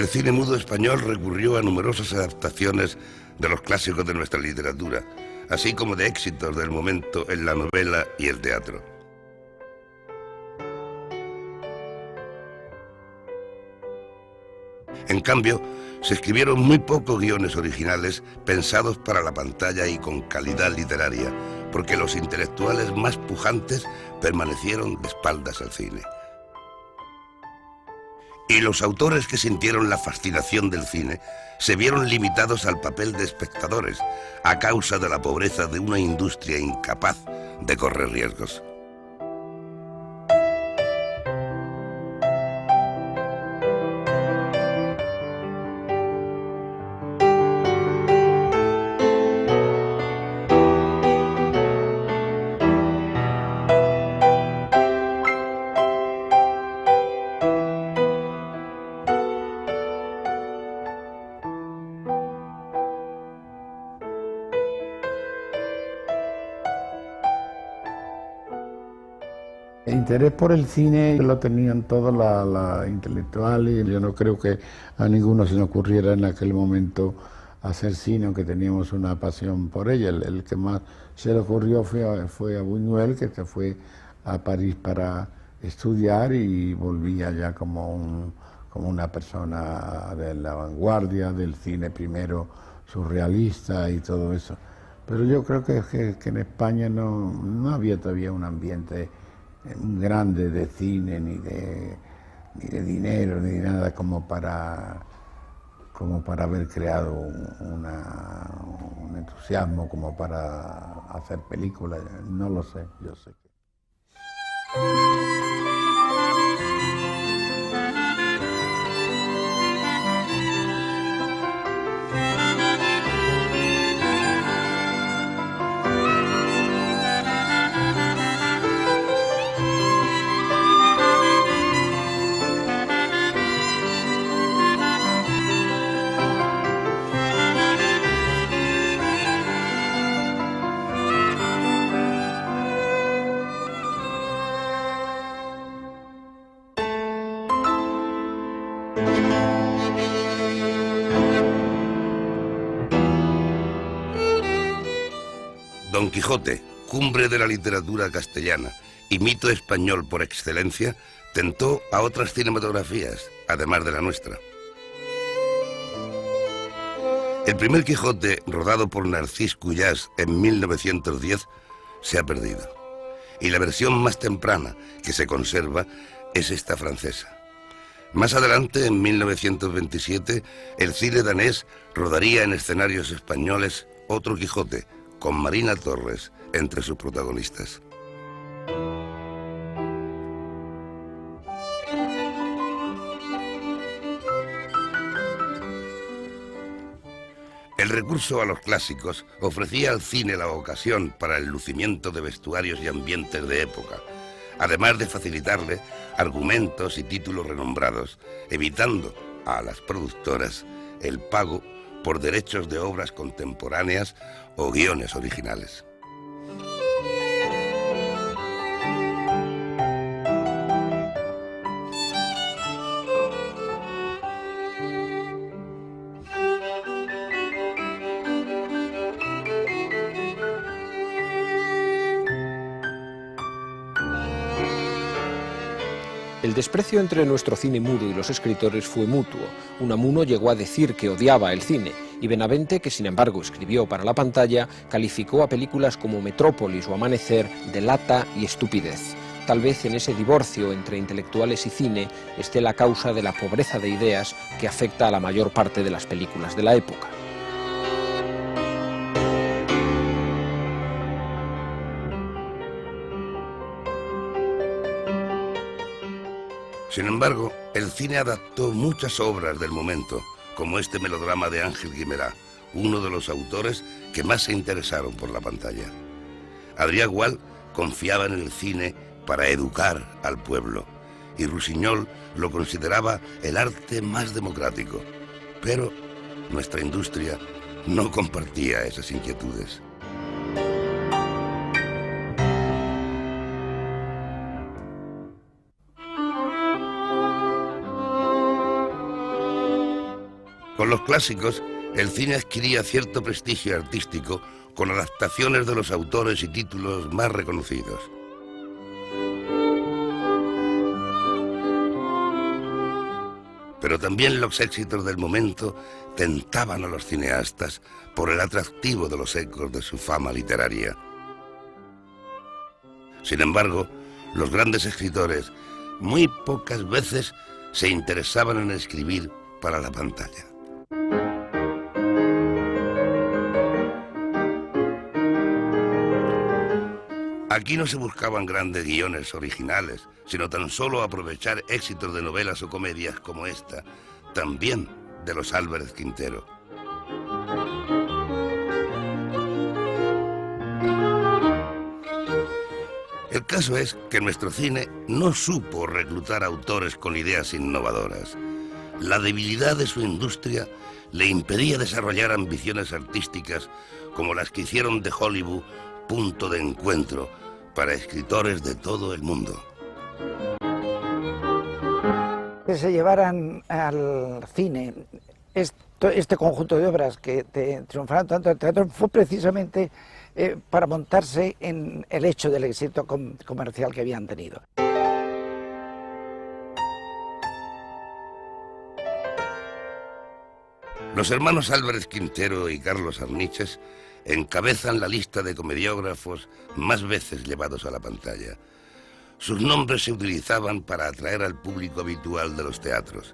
El cine mudo español recurrió a numerosas adaptaciones de los clásicos de nuestra literatura, así como de éxitos del momento en la novela y el teatro. En cambio, se escribieron muy pocos guiones originales pensados para la pantalla y con calidad literaria, porque los intelectuales más pujantes permanecieron de espaldas al cine. Y los autores que sintieron la fascinación del cine se vieron limitados al papel de espectadores a causa de la pobreza de una industria incapaz de correr riesgos. El interés por el cine lo tenían todos los intelectuales. Yo no creo que a ninguno se le ocurriera en aquel momento hacer cine, aunque teníamos una pasión por ella. El que más se le ocurrió fue a Buñuel, que se fue a París para estudiar y volvía ya como una persona de la vanguardia del cine, primero surrealista y todo eso. Pero yo creo que en España no había todavía un ambiente grande de cine, ni de dinero, ni de nada como para haber creado un entusiasmo como para hacer películas. No lo sé, yo sé que... Don Quijote, cumbre de la literatura castellana y mito español por excelencia, tentó a otras cinematografías, además de la nuestra. El primer Quijote, rodado por Narcís Cuyàs en 1910, se ha perdido. Y la versión más temprana que se conserva es esta francesa. Más adelante, en 1927, el cine danés rodaría en escenarios españoles otro Quijote, con Marina Torres entre sus protagonistas. El recurso a los clásicos ofrecía al cine la ocasión para el lucimiento de vestuarios y ambientes de época, además de facilitarle argumentos y títulos renombrados, evitando a las productoras el pago por derechos de obras contemporáneas o guiones originales. El desprecio entre nuestro cine mudo y los escritores fue mutuo. Unamuno llegó a decir que odiaba el cine, y Benavente, que sin embargo escribió para la pantalla, calificó a películas como Metrópolis o Amanecer de lata y estupidez. Tal vez en ese divorcio entre intelectuales y cine esté la causa de la pobreza de ideas que afecta a la mayor parte de las películas de la época. Sin embargo, el cine adaptó muchas obras del momento, como este melodrama de Ángel Guimerá, uno de los autores que más se interesaron por la pantalla. Adrià Gual confiaba en el cine para educar al pueblo, y Rusiñol lo consideraba el arte más democrático. Pero nuestra industria no compartía esas inquietudes. Con los clásicos, el cine adquiría cierto prestigio artístico con adaptaciones de los autores y títulos más reconocidos. Pero también los éxitos del momento tentaban a los cineastas por el atractivo de los ecos de su fama literaria. Sin embargo, los grandes escritores muy pocas veces se interesaban en escribir para la pantalla. Aquí no se buscaban grandes guiones originales, sino tan solo aprovechar éxitos de novelas o comedias como esta, también de los Álvarez Quintero. El caso es que nuestro cine no supo reclutar autores con ideas innovadoras. La debilidad de su industria le impedía desarrollar ambiciones artísticas como las que hicieron de Hollywood punto de encuentro para escritores de todo el mundo. Que se llevaran al cine este conjunto de obras que triunfaron tanto en el teatro fue precisamente para montarse en el hecho del éxito comercial que habían tenido. Los hermanos Álvarez Quintero y Carlos Arniches encabezan la lista de comediógrafos más veces llevados a la pantalla. Sus nombres se utilizaban para atraer al público habitual de los teatros.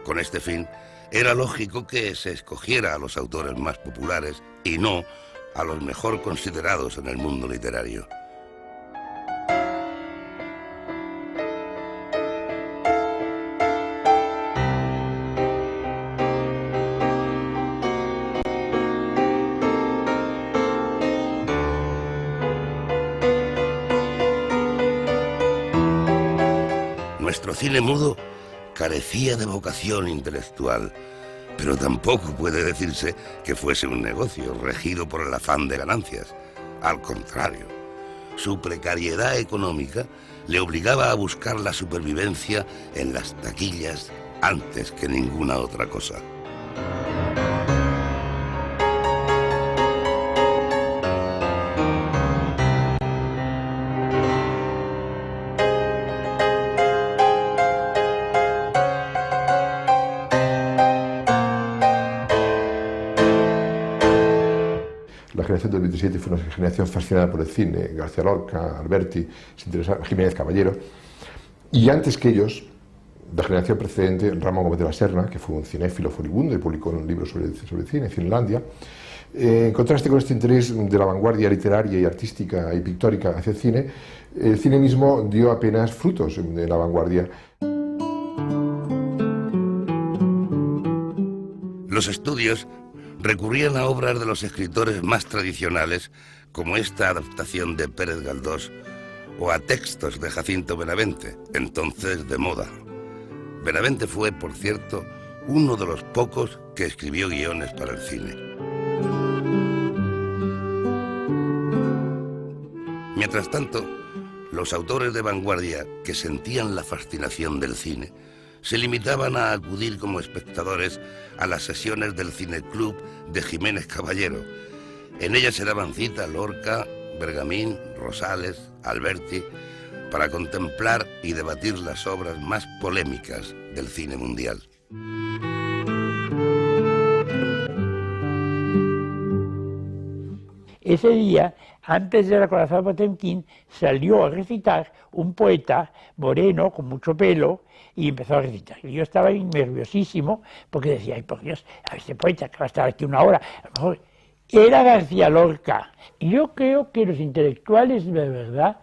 Con este fin, era lógico que se escogiera a los autores más populares y no a los mejor considerados en el mundo literario. Nuestro cine mudo carecía de vocación intelectual, pero tampoco puede decirse que fuese un negocio regido por el afán de ganancias. Al contrario, su precariedad económica le obligaba a buscar la supervivencia en las taquillas antes que ninguna otra cosa. La generación del 27 fue una generación fascinada por el cine, García Lorca, Alberti, Jiménez Caballero, y antes que ellos, la generación precedente, Ramón Gómez de la Serna, que fue un cinéfilo furibundo y publicó un libro sobre cine, Finlandia. En contraste con este interés de la vanguardia literaria y artística y pictórica hacia el cine mismo dio apenas frutos de la vanguardia. Los estudios recurrían a obras de los escritores más tradicionales, como esta adaptación de Pérez Galdós, o a textos de Jacinto Benavente, entonces de moda. Benavente fue, por cierto, uno de los pocos que escribió guiones para el cine. Mientras tanto, los autores de vanguardia que sentían la fascinación del cine se limitaban a acudir como espectadores a las sesiones del Cineclub de Jiménez Caballero. En ellas se daban cita Lorca, Bergamín, Rosales, Alberti, para contemplar y debatir las obras más polémicas del cine mundial. Ese día, antes del acorazado Potemkin, salió a recitar un poeta moreno, con mucho pelo, y empezó a recitar. Y yo estaba ahí nerviosísimo, porque decía, ay, por Dios, a este poeta que va a estar aquí una hora, a lo mejor era García Lorca. Y yo creo que los intelectuales de verdad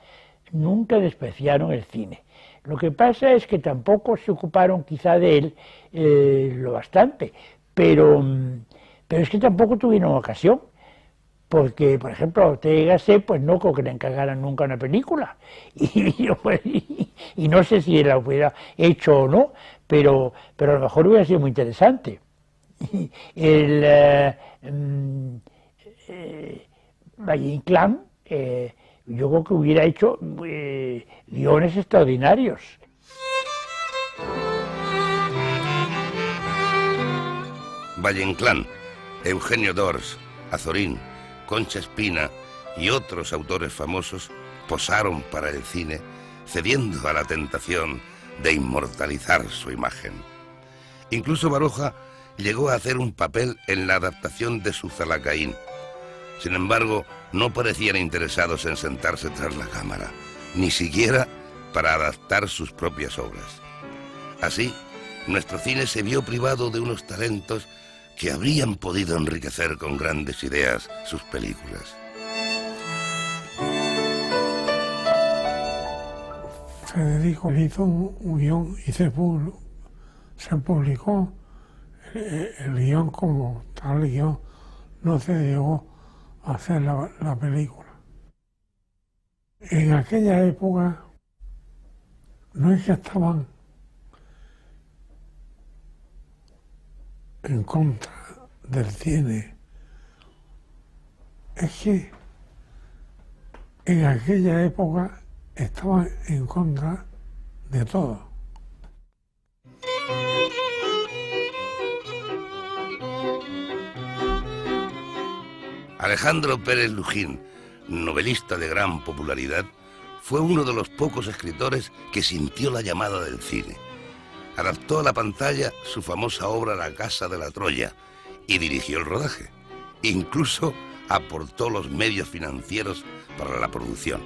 nunca despreciaron el cine. Lo que pasa es que tampoco se ocuparon quizá de él lo bastante, pero es que tampoco tuvieron ocasión. Porque, por ejemplo, a Ortega y Gasset, pues no creo que le encargaran nunca una película. Y no sé si él la hubiera hecho o no, pero a lo mejor hubiera sido muy interesante. Valle Inclán, yo creo que hubiera hecho guiones extraordinarios. Valle-Inclán, Eugenio d'Ors, Azorín, Concha Espina y otros autores famosos posaron para el cine, cediendo a la tentación de inmortalizar su imagen. Incluso Baroja llegó a hacer un papel en la adaptación de su Zalacaín. Sin embargo, no parecían interesados en sentarse tras la cámara, ni siquiera para adaptar sus propias obras. Así, nuestro cine se vio privado de unos talentos que habrían podido enriquecer con grandes ideas sus películas. Federico hizo un guión y se publicó el guión como tal guión, no se llegó a hacer la película. En aquella época no es que estaban en contra del cine, es que en aquella época estaban en contra de todo. Alejandro Pérez Lujín, novelista de gran popularidad, fue uno de los pocos escritores que sintió la llamada del cine. Adaptó a la pantalla su famosa obra La Casa de la Troya y dirigió el rodaje. Incluso aportó los medios financieros para la producción.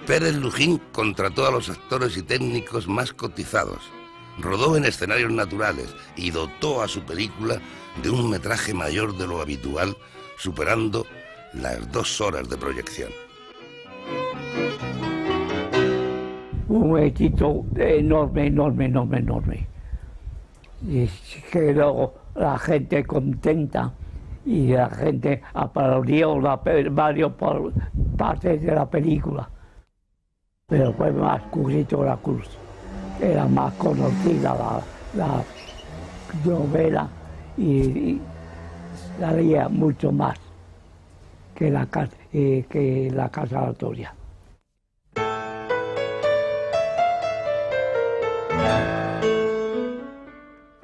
Pérez Lujín contrató a los actores y técnicos más cotizados, rodó en escenarios naturales y dotó a su película de un metraje mayor de lo habitual, superando las 2 horas de proyección. Un éxito enorme, enorme, enorme, enorme. Y que luego la gente contenta y la gente aplaudió varias partes de la película. Pero fue más Currito de la Cruz. Era más conocida la novela y salía mucho más que la Casa de la Troya.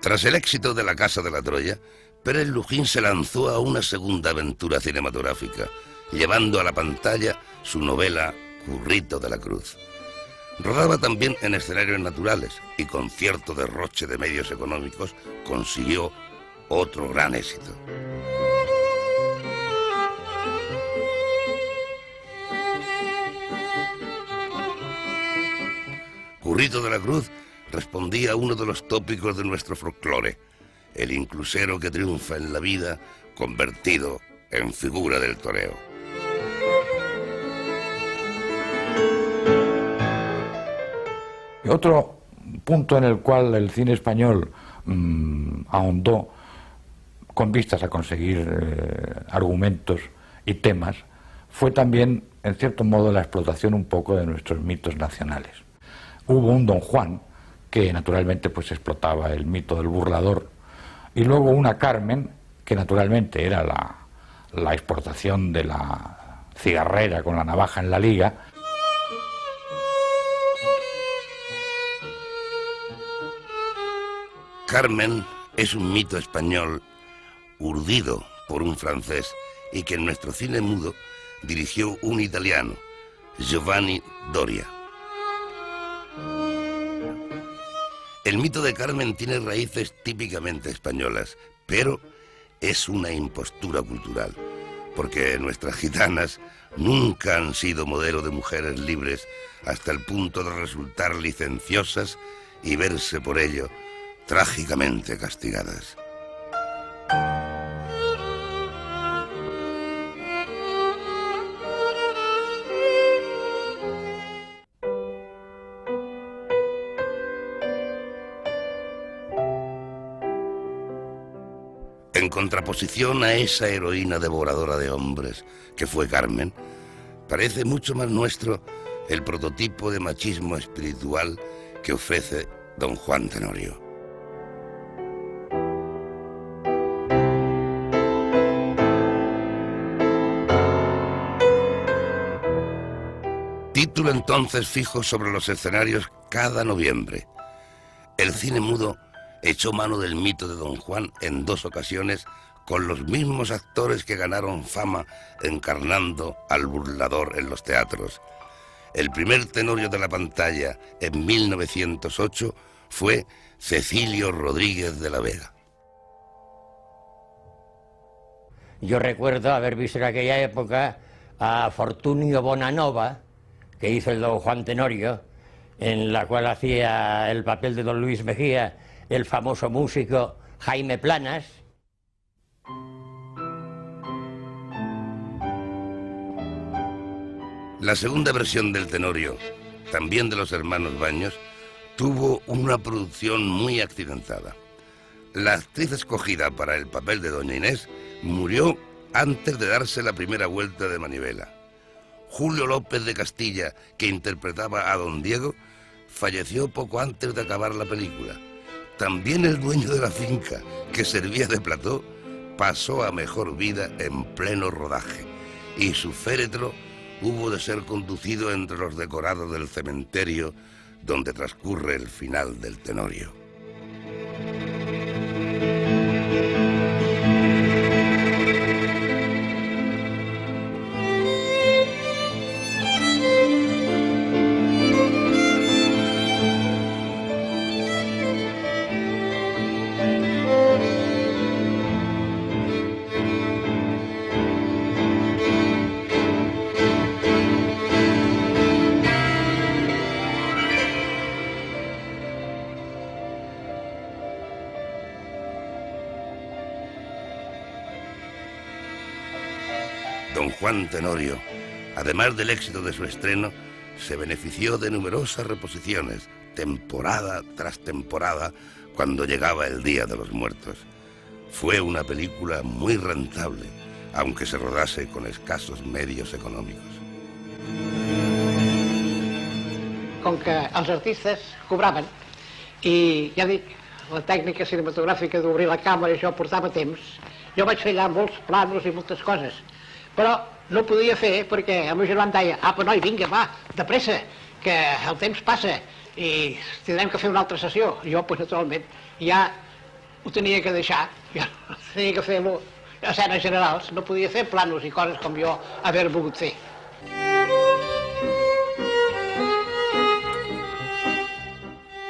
Tras el éxito de La Casa de la Troya, Pérez Lujín se lanzó a una segunda aventura cinematográfica, llevando a la pantalla su novela Currito de la Cruz. Rodaba también en escenarios naturales y con cierto derroche de medios económicos consiguió otro gran éxito. Currito de la Cruz respondía a uno de los tópicos de nuestro folclore, el inclusero que triunfa en la vida convertido en figura del toreo. Otro punto en el cual el cine español ahondó con vistas a conseguir argumentos y temas fue también, en cierto modo, la explotación un poco de nuestros mitos nacionales. Hubo un Don Juan que naturalmente pues explotaba el mito del burlador, y luego una Carmen que naturalmente era la exportación de la cigarrera con la navaja en la liga. Carmen es un mito español urdido por un francés y que en nuestro cine mudo dirigió un italiano, Giovanni Doria. El mito de Carmen tiene raíces típicamente españolas, pero es una impostura cultural, porque nuestras gitanas nunca han sido modelo de mujeres libres hasta el punto de resultar licenciosas y verse por ello trágicamente castigadas. En contraposición a esa heroína devoradora de hombres que fue Carmen, parece mucho más nuestro el prototipo de machismo espiritual que ofrece Don Juan Tenorio. título entonces fijo sobre los escenarios cada noviembre. El cine mudo echó mano del mito de Don Juan en 2 ocasiones con los mismos actores que ganaron fama encarnando al burlador en los teatros. El primer tenorio de la pantalla en 1908 fue Cecilio Rodríguez de la Vega. Yo recuerdo haber visto en aquella época a Fortunio Bonanova, que hizo el Don Juan Tenorio, en la cual hacía el papel de Don Luis Mejía el famoso músico Jaime Planas. La segunda versión del Tenorio, también de los hermanos Baños, tuvo una producción muy accidentada. La actriz escogida para el papel de Doña Inés murió antes de darse la primera vuelta de manivela. Julio López de Castilla, que interpretaba a Don Diego, falleció poco antes de acabar la película. También el dueño de la finca, que servía de plató, pasó a mejor vida en pleno rodaje, y su féretro hubo de ser conducido entre los decorados del cementerio donde transcurre el final del Tenorio. Don Juan Tenorio, además del éxito de su estreno, se benefició de numerosas reposiciones, temporada tras temporada, cuando llegaba el Día de los Muertos. Fue una película muy rentable, aunque se rodase con escasos medios econòmics. Com que els artistes cobraven, i ja dic, la tècnica cinematogràfica d'obrir la càmera, això portava temps, jo vaig fer allà molts planos i moltes coses, però no podia fer perquè el meu germà em deia: apa, noi, vinga, va, de pressa, que el temps passa i tindrem que fer una altra sessió. I jo, pues, naturalment, ja ho tenia que deixar, ja tenia que fer escenes generals, no podia fer planos i coses com jo haver volgut fer.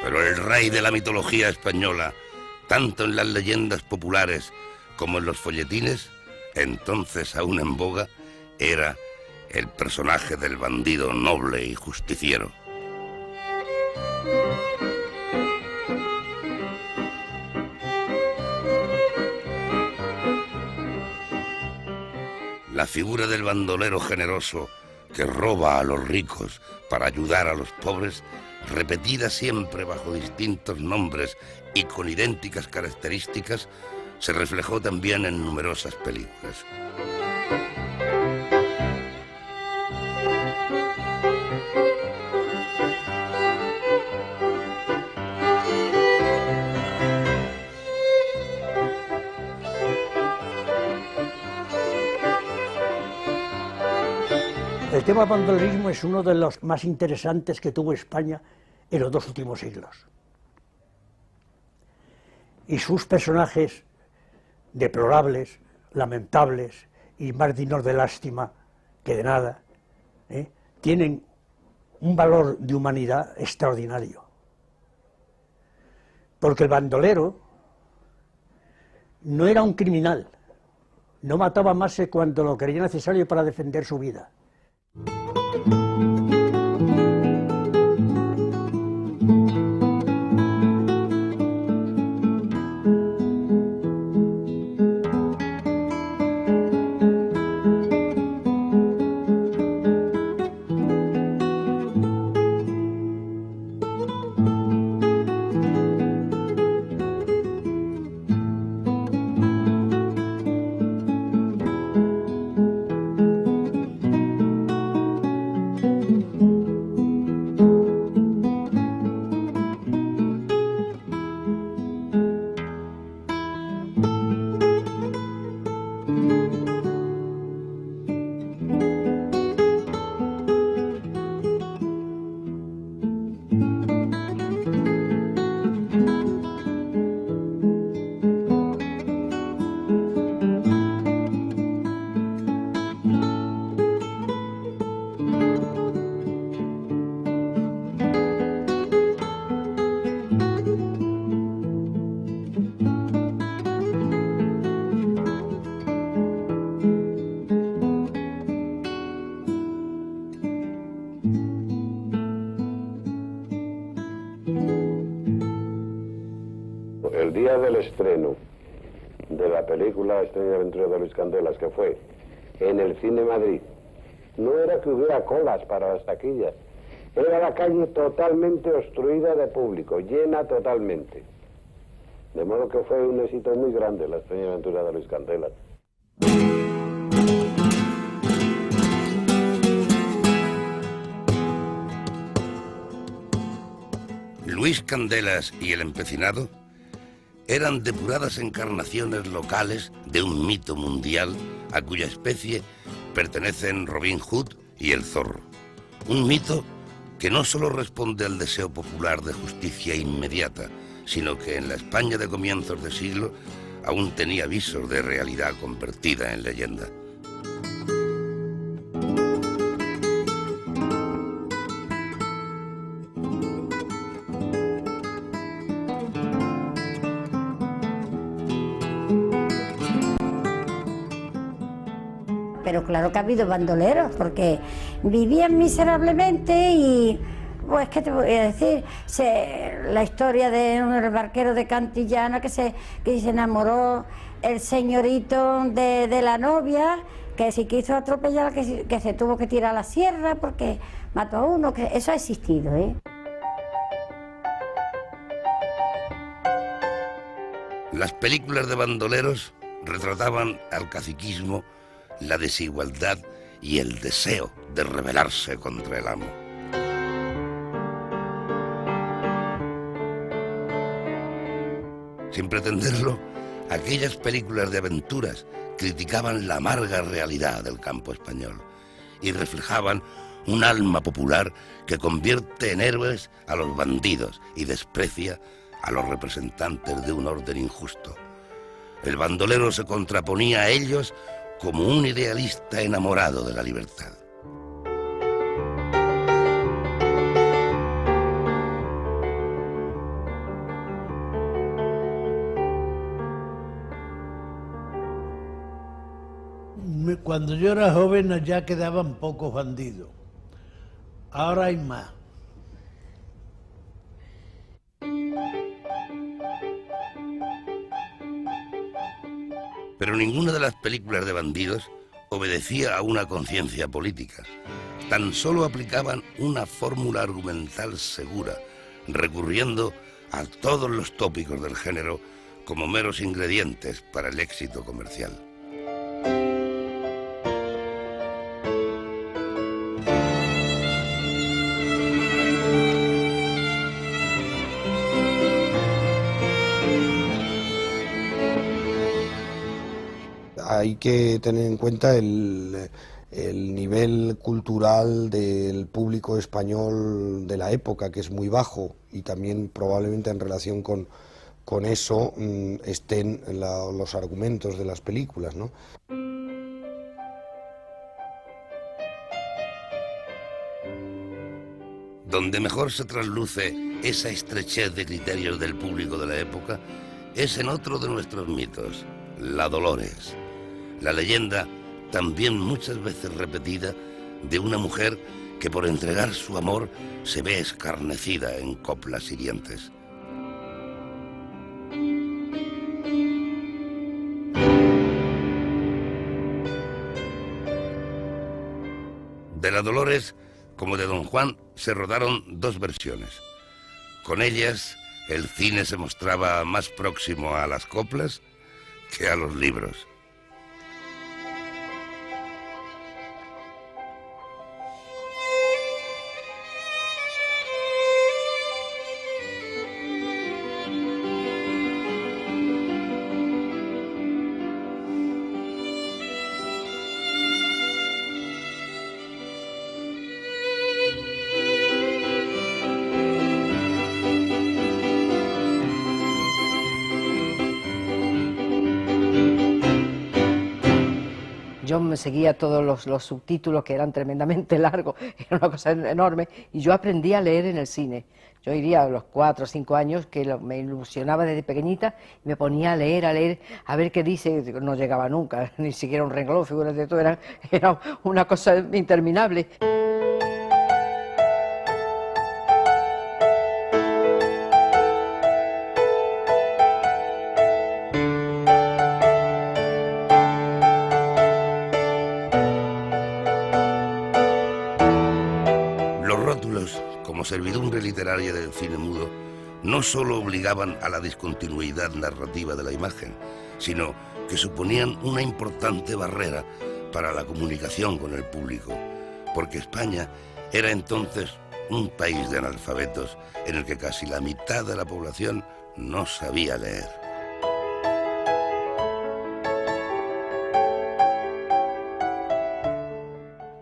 Pero el rey de la mitología española, tanto en las leyendas populares como en los folletines, entonces aún en boga, era el personaje del bandido noble y justiciero. La figura del bandolero generoso que roba a los ricos para ayudar a los pobres, repetida siempre bajo distintos nombres y con idénticas características, se reflejó también en numerosas películas. El tema bandolerismo es uno de los más interesantes que tuvo España en los 2 últimos siglos. Y sus personajes deplorables, lamentables y más dignos de lástima que de nada, tienen un valor de humanidad extraordinario. Porque el bandolero no era un criminal, no mataba más que cuando lo creía necesario para defender su vida. día del estreno de la película Extraña aventura de Luis Candelas, que fue en el Cine Madrid, no era que hubiera colas para las taquillas, era la calle totalmente obstruida de público, llena totalmente. De modo que fue un éxito muy grande la Extraña aventura de Luis Candelas. Luis Candelas y El Empecinado eran depuradas encarnaciones locales de un mito mundial a cuya especie pertenecen Robin Hood y el zorro. Un mito que no solo responde al deseo popular de justicia inmediata, sino que en la España de comienzos de siglo aún tenía visos de realidad convertida en leyenda. Pero claro que ha habido bandoleros, porque vivían miserablemente y, pues, ¿qué te voy a decir? La historia de un barquero de Cantillana que se enamoró el señorito de la novia, que sí quiso atropellar, que se tuvo que tirar a la sierra porque mató a uno, que eso ha existido, ¿eh? Las películas de bandoleros retrataban al caciquismo, la desigualdad y el deseo de rebelarse contra el amo. Sin pretenderlo, aquellas películas de aventuras criticaban la amarga realidad del campo español y reflejaban un alma popular que convierte en héroes a los bandidos y desprecia a los representantes de un orden injusto. El bandolero se contraponía a ellos como un idealista enamorado de la libertad. Cuando yo era joven ya quedaban pocos bandidos, ahora hay más. Pero ninguna de las películas de bandidos obedecía a una conciencia política. Tan solo aplicaban una fórmula argumental segura, recurriendo a todos los tópicos del género como meros ingredientes para el éxito comercial. Hay que tener en cuenta el nivel cultural del público español de la época, que es muy bajo, y también probablemente en relación con eso estén los argumentos de las películas, ¿no? Donde mejor se trasluce esa estrechez de criterios del público de la época es en otro de nuestros mitos, la Dolores. La leyenda, también muchas veces repetida, de una mujer que por entregar su amor se ve escarnecida en coplas hirientes. De la Dolores, como de Don Juan, se rodaron dos versiones. Con ellas, el cine se mostraba más próximo a las coplas que a los libros. Yo me seguía todos los subtítulos, que eran tremendamente largos, era una cosa enorme, y yo aprendí a leer en el cine. Yo iría a los 4 o 5 años, que me ilusionaba desde pequeñita, y me ponía a leer, a ver qué dice. No llegaba nunca, ni siquiera un renglón, figúrate tú, era una cosa interminable. como servidumbre literaria del cine mudo, no solo obligaban a la discontinuidad narrativa de la imagen, sino que suponían una importante barrera para la comunicación con el público, porque España era entonces un país de analfabetos en el que casi la mitad de la población no sabía leer.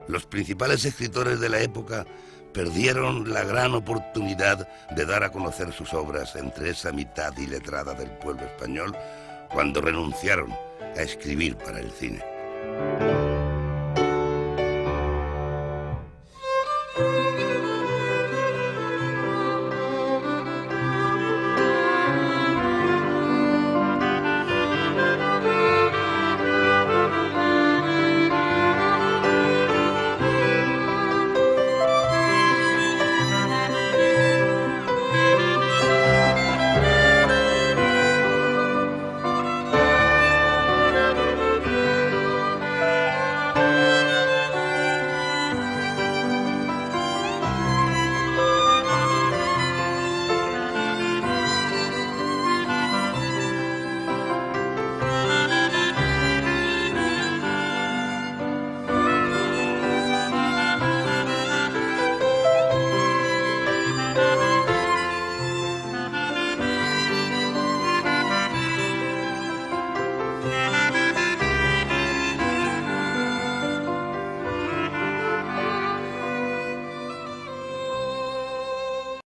Los principales escritores de la época perdieron la gran oportunidad de dar a conocer sus obras entre esa mitad iletrada del pueblo español cuando renunciaron a escribir para el cine.